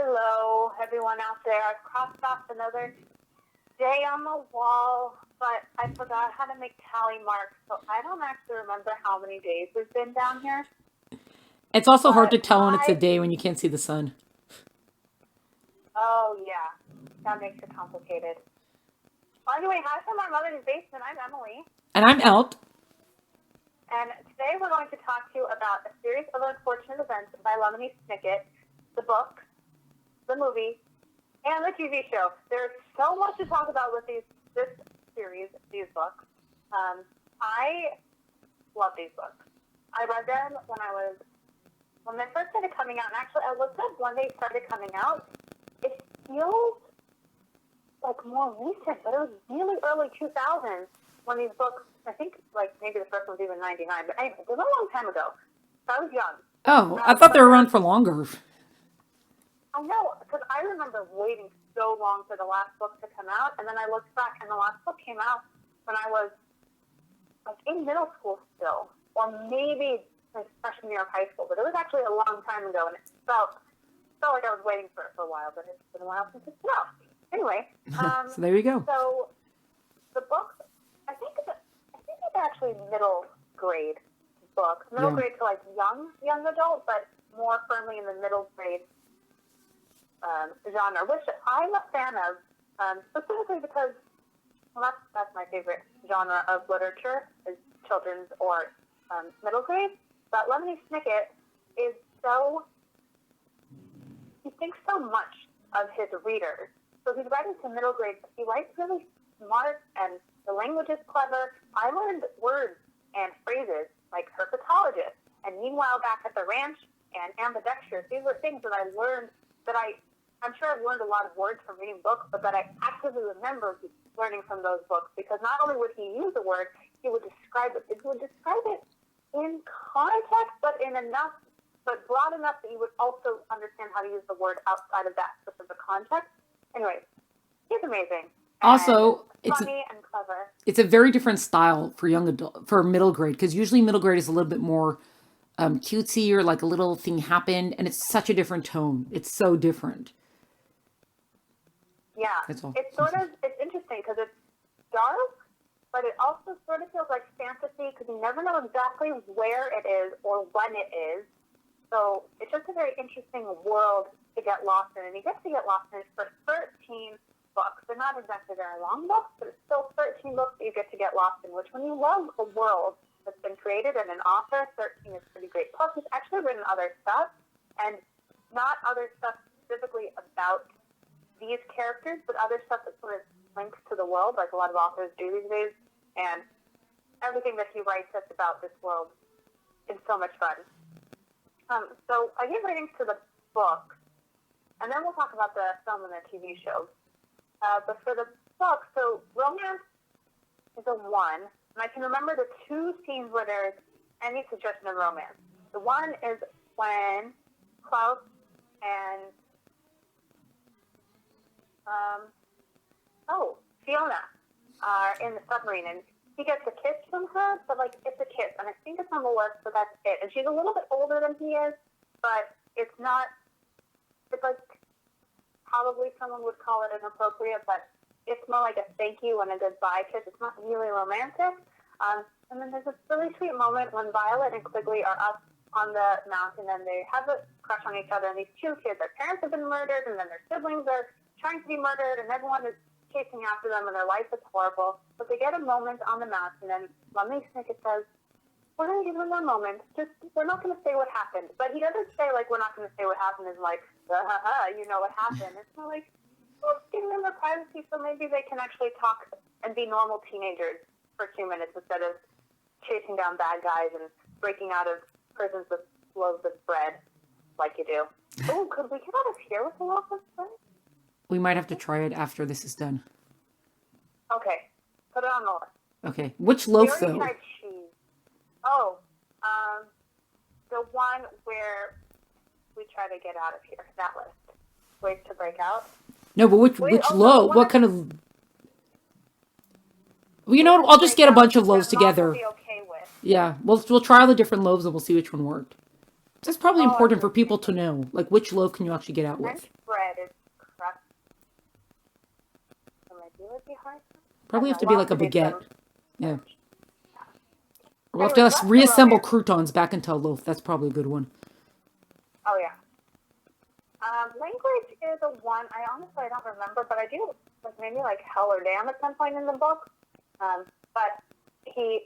Hello, everyone out there. I've crossed off another day on the wall, but I forgot how to make tally marks, so I don't actually remember how many days we've been down here. It's also hard to tell when it's a day when you can't see the sun. Oh, yeah. That makes it complicated. Well, anyway, hi from our mother's basement. I'm Emily. And I'm Elt. And today we're going to talk to you about a series of unfortunate events by Lemony Snicket, the book, the movie, and the TV show. There's so much to talk about with this series, these books. I love these books. I read them when they first started coming out, and actually I looked up when they started coming out. It feels like more recent, but it was really early 2000s when these books, I think like maybe the first one was even 99, but anyway, it was a long time ago. So I was young. Oh, I thought they were around for longer. I know, because I remember waiting so long for the last book to come out, and then I looked back, and the last book came out when I was like in middle school still, or maybe like freshman year of high school, but it was actually a long time ago, and it felt like I was waiting for it for a while, but it's been a while since it's been out. Anyway, so there you go. So the book, I think it's actually middle grade book, grade to like young adult, but more firmly in the middle grade genre, which I'm a fan of, specifically because that's my favorite genre of literature is children's or middle grade. But Lemony Snicket he thinks so much of his readers. So he's writing to middle grade, but he writes really smart, and the language is clever. I learned words and phrases like herpetologist, and meanwhile back at the ranch, and ambidextrous. These were things that I learned that I'm sure I've learned a lot of words from reading books, but that I actively remember learning from those books, because not only would he use a word, he would describe it. He would describe it in context, but broad enough that you would also understand how to use the word outside of that specific context. Anyway, he's amazing. Also, it's funny and clever. It's a very different style for middle grade, because usually middle grade is a little bit more cutesy, or like a little thing happened, and it's such a different tone. It's so different. Yeah, it's interesting because it's dark, but it also sort of feels like fantasy because you never know exactly where it is or when it is. So it's just a very interesting world to get lost in, and you get to get lost in it for 13 books. They're not exactly very long books, but it's still 13 books that you get to get lost in, which when you love a world that's been created and an author, 13 is pretty great. Plus, he's actually written other stuff, and not other stuff specifically about these characters, but other stuff that sort of links to the world, like a lot of authors do these days, and everything that he writes that's about this world is so much fun. So I give ratings to the book, and then we'll talk about the film and the TV show. But for the book, so romance is a 1, and I can remember the 2 scenes where there's any suggestion of romance. The one is when Klaus and Fiona are in the submarine, and he gets a kiss from her, but like it's a kiss, and I think it's on the list, but that's it. And she's a little bit older than he is, but it's like probably someone would call it inappropriate, but it's more like a thank you and a goodbye kiss. It's not really romantic. And then there's this really sweet moment when Violet and Quigley are up on the mountain, and they have a crush on each other, and these 2 kids, their parents have been murdered, and then their siblings are trying to be murdered, and everyone is chasing after them, and their life is horrible. But they get a moment on the mountain, and Lemony Snicket says, we're going to give them a moment. We're not going to say what happened. But he doesn't say, like, we're not going to say what happened is like, you know what happened. It's more like, let's give them their privacy so maybe they can actually talk and be normal teenagers for 2 minutes instead of chasing down bad guys and breaking out of prisons with loaves of bread like you do. Oh, could we get out of here with a loaf of bread? We might have to try it after this is done. Okay. Put it on the list. Okay. Which loaf, though? We already tried cheese. Oh, the one where we try to get out of here. That list. Ways to break out. No, but which loaf? What kind of... Well, you know what? I'll just get a bunch of loaves together. Be okay with. Yeah. We'll try all the different loaves, and we'll see which one worked. That's probably important for people to know. Like, which loaf can you actually get out with? French bread. would be hard. Probably have to be We'll like a have to do baguette. some. Yeah. We'll have Anyway, to so that's the reassemble romance. croutons back into a loaf. That's probably a good one. Oh yeah. Language is a one. I don't remember, but I do like maybe like hell or damn at some point in the book. But he's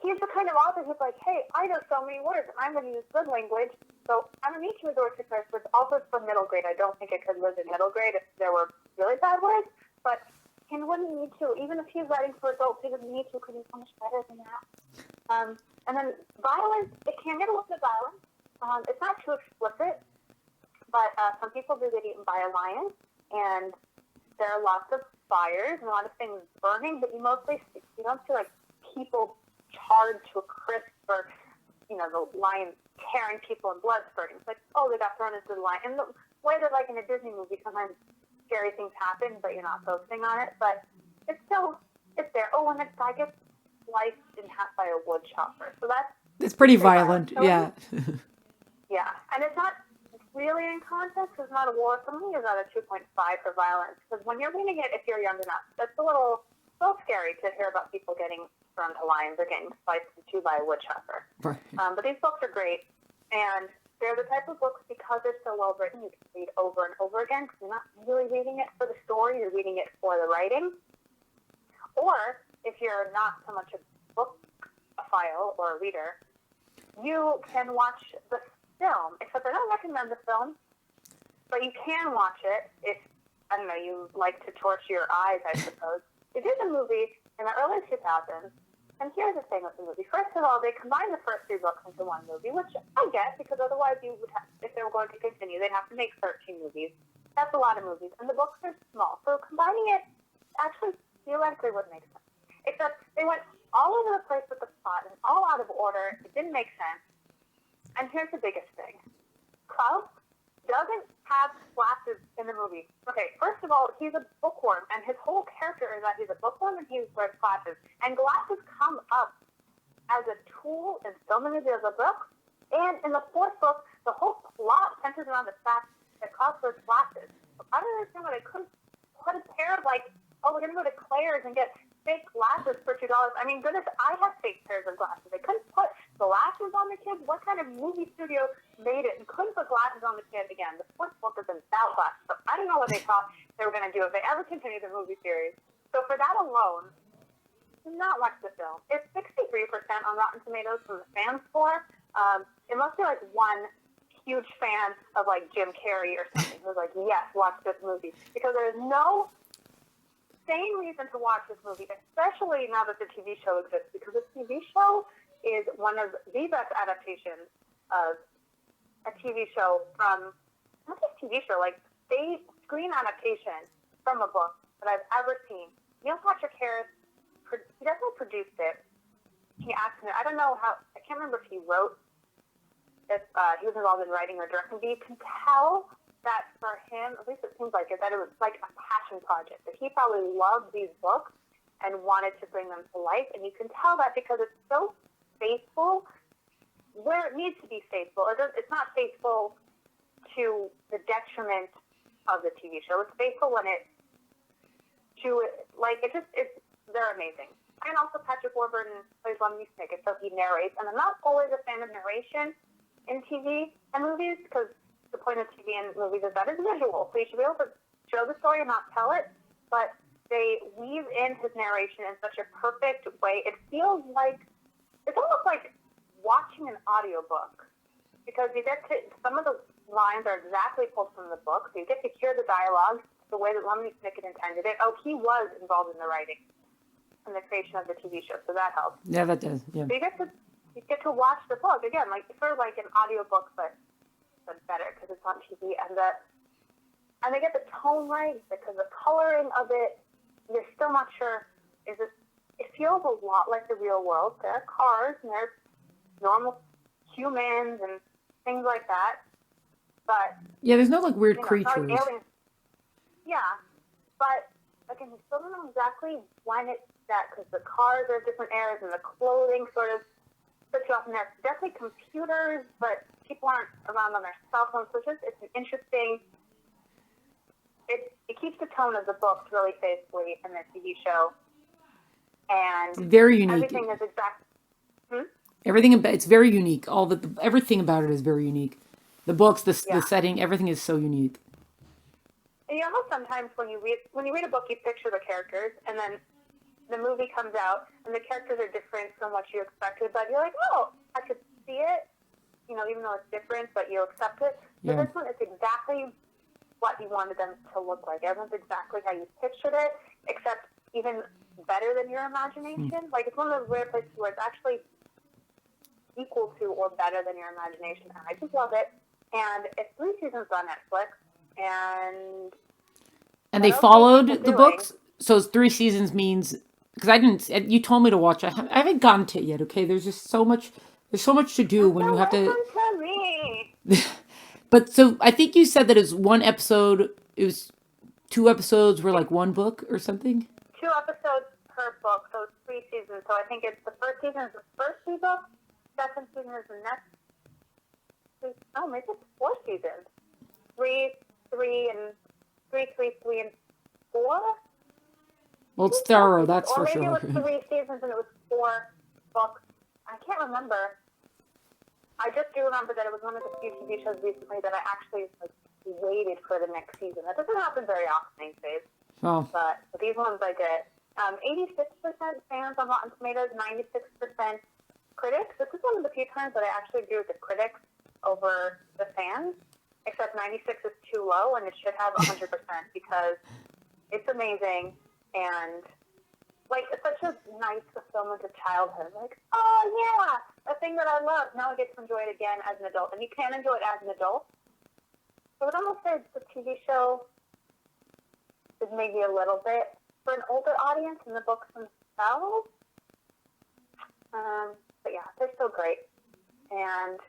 the kind of author who's like, hey, I know so many words, and I'm going to use good language. So I don't need to resort to curse words. Also, for middle grade, I don't think it could live in middle grade if there were really bad words. But he wouldn't need to. Even if he's writing for adults, he wouldn't need to because he's so much better than that. And then violence, it can get a little bit violent. It's not too explicit, but some people do get eaten by a lion, and there are lots of fires and a lot of things burning, but you don't see like people charred to a crisp or, the lion tearing people and blood spurting. It's like, oh, they got thrown into the lion. And the way that like in a Disney movie, sometimes scary things happen, but you're not focusing on it. But it's there. Oh, and the guy gets sliced in half by a wood chopper. So it's pretty violent. Yeah. Yeah. And it's not really in context. It's not a war. For me, it's not a 2.5 for violence. Because when you're reading it, if you're young enough, that's a little scary to hear about people getting thrown to lions or getting sliced in two by a wood chopper. Right. But these books are great. And they're the type of books, because they're so well written, you can read over and over again. Because you're not really reading it for the story. You're reading it for the writing. Or if you're not so much a book-a-file or a reader, you can watch the film, except I don't recommend the film, but you can watch it if, I don't know, you like to torture your eyes, I suppose. They did the movie in the early 2000s, and here's the thing with the movie. First of all, they combined the first 3 books into one movie, which I get, because otherwise you would have, if they were going to continue, they'd have to make 13 movies. That's a lot of movies, and the books are small, so combining it actually theoretically would make sense. Except they went all over the place with the plot and all out of order. It didn't make sense. And here's the biggest thing. Klaus doesn't have glasses in the movie. Okay, first of all, he's a bookworm, and his whole character is that he's a bookworm and he wears glasses. And glasses come up as a tool in so many of the other books. And in the 4th book, the whole plot centers around the fact that Klaus wears glasses. So I don't understand why they couldn't put a pair of we're going to go to Claire's and get fake glasses for $2. I mean, goodness, I have fake pairs of glasses. They couldn't put glasses on the kid. What kind of movie studio made it and couldn't put glasses on the kid again? The 4th book is about glasses. So I don't know what they thought they were going to do if they ever continue the movie series. So for that alone, do not watch the film. It's 63% on Rotten Tomatoes from the fan score. It must be like one huge fan of like Jim Carrey or something who's like, yes, watch this movie. Because there is no sane reason to watch this movie, especially now that the TV show exists, because the TV show is one of the best adaptations of a TV show from, not just TV show, like screen adaptation from a book that I've ever seen. Neil Patrick Harris, he definitely produced it. He acted it. I don't know how, I can't remember if he wrote, if he was involved in writing or directing, but you can tell that for him, at least it seems like it, that it was like a passion project, that he probably loved these books and wanted to bring them to life. And you can tell that because it's so faithful where it needs to be faithful. It's not faithful to the detriment of the TV show. It's faithful when they're amazing. And also Patrick Warburton plays Lemony Snicket, so he narrates. And I'm not always a fan of narration in TV and movies because the point of TV and movies is that it's visual. So you should be able to show the story and not tell it. But they weave in his narration in such a perfect way. It feels like, it's almost like watching an audiobook. Because you get to, some of the lines are exactly pulled from the book. So you get to hear the dialogue the way that Lemony Snicket intended it. Oh, he was involved in the writing and the creation of the TV show. So that helps. Yeah, that does. Yeah. So you get to watch the book. Again, like sort of like an audiobook, but better because it's on TV, and they get the tone right because the coloring of it, you're still not sure, it feels a lot like the real world. There are cars and there's normal humans and things like that, but yeah, there's no like weird creatures. It's not like aliens. Yeah, but again, you still don't know exactly when it's that because the cars are different eras and the clothing sort of puts you off, and there's definitely computers, but people aren't around on their cell phones, so it's an interesting, it keeps the tone of the books really faithfully in the TV show, It's and very unique. everything is exact. Everything about it's very unique. All everything about it is very unique. The books, the Yeah. setting, everything is so unique. And you know how sometimes when you read a book, you picture the characters, and then the movie comes out, and the characters are different from what you expected, but you're like, oh, I could see it, even though it's different, but you accept it. Yeah. But this one is exactly what you wanted them to look like. Everyone's exactly how you pictured it, except even better than your imagination. Like, it's one of those rare places where it's actually equal to or better than your imagination, and I just love it. And it's 3 seasons on Netflix, and they what else are followed people the doing? books. So it's 3 seasons means because I didn't. You told me to watch. I haven't gotten to it yet. Okay, there's just so much. There's so much to do when So you have to. listen to me. But so I think you said that it's one episode. It was 2 episodes were like one book or something. 2 episodes per book, so it's 3 seasons. So I think it's the first season is the first 3 books, second season is the next. Oh, maybe it's 4 seasons. 3, 3, and 3, 3, 3, and 4. Well, it's thorough, that's Or for maybe sure. it was 3 seasons and it was 4 books. I can't remember. I just do remember that it was one of the few TV shows recently that I actually waited for the next season. That doesn't happen very often these days. Oh, But these ones I did. 86% fans on Rotten Tomatoes, 96% critics. This is one of the few times that I actually agree with the critics over the fans, except 96 is too low and it should have 100% because it's amazing and it's such a nice fulfillment of childhood. Like, oh yeah, a thing that I love. Now I get to enjoy it again as an adult, and you can enjoy it as an adult. So I would almost say the TV show is maybe a little bit for an older audience in the books themselves. But yeah, they're still great. And,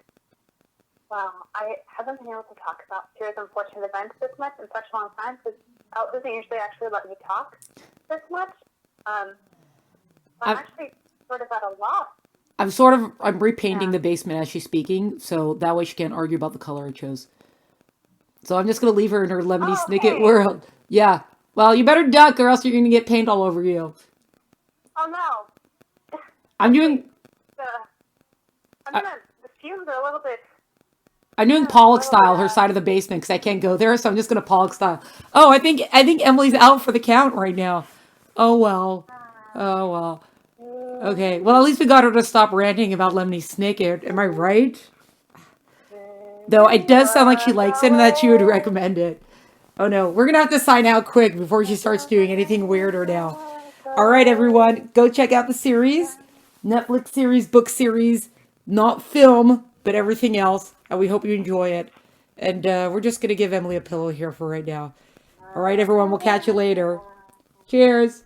wow, I haven't been able to talk about serious unfortunate events this much in such a long time because Al doesn't usually actually let me talk this much. I'm actually sort of at a loss. I'm repainting the basement as she's speaking, so that way she can't argue about the color I chose. So I'm just gonna leave her in her Lemony Snicket world. Yeah. Well, you better duck or else you're gonna get paint all over you. Oh no. I'm doing the fumes are a little bit. I'm doing Pollock style, her side of the basement, because I can't go there, so I'm just gonna Pollock style. Oh, I think Emily's out for the count right now. Oh well. Oh well. Okay. Well, at least we got her to stop ranting about Lemony Snicket. Am I right? Though it does sound like she likes it and that she would recommend it. Oh no, we're gonna have to sign out quick before she starts doing anything weirder now. All right, everyone, go check out the series, Netflix series, book series, not film, but everything else. And we hope you enjoy it. And we're just gonna give Emily a pillow here for right now. All right, everyone, we'll catch you later. Cheers.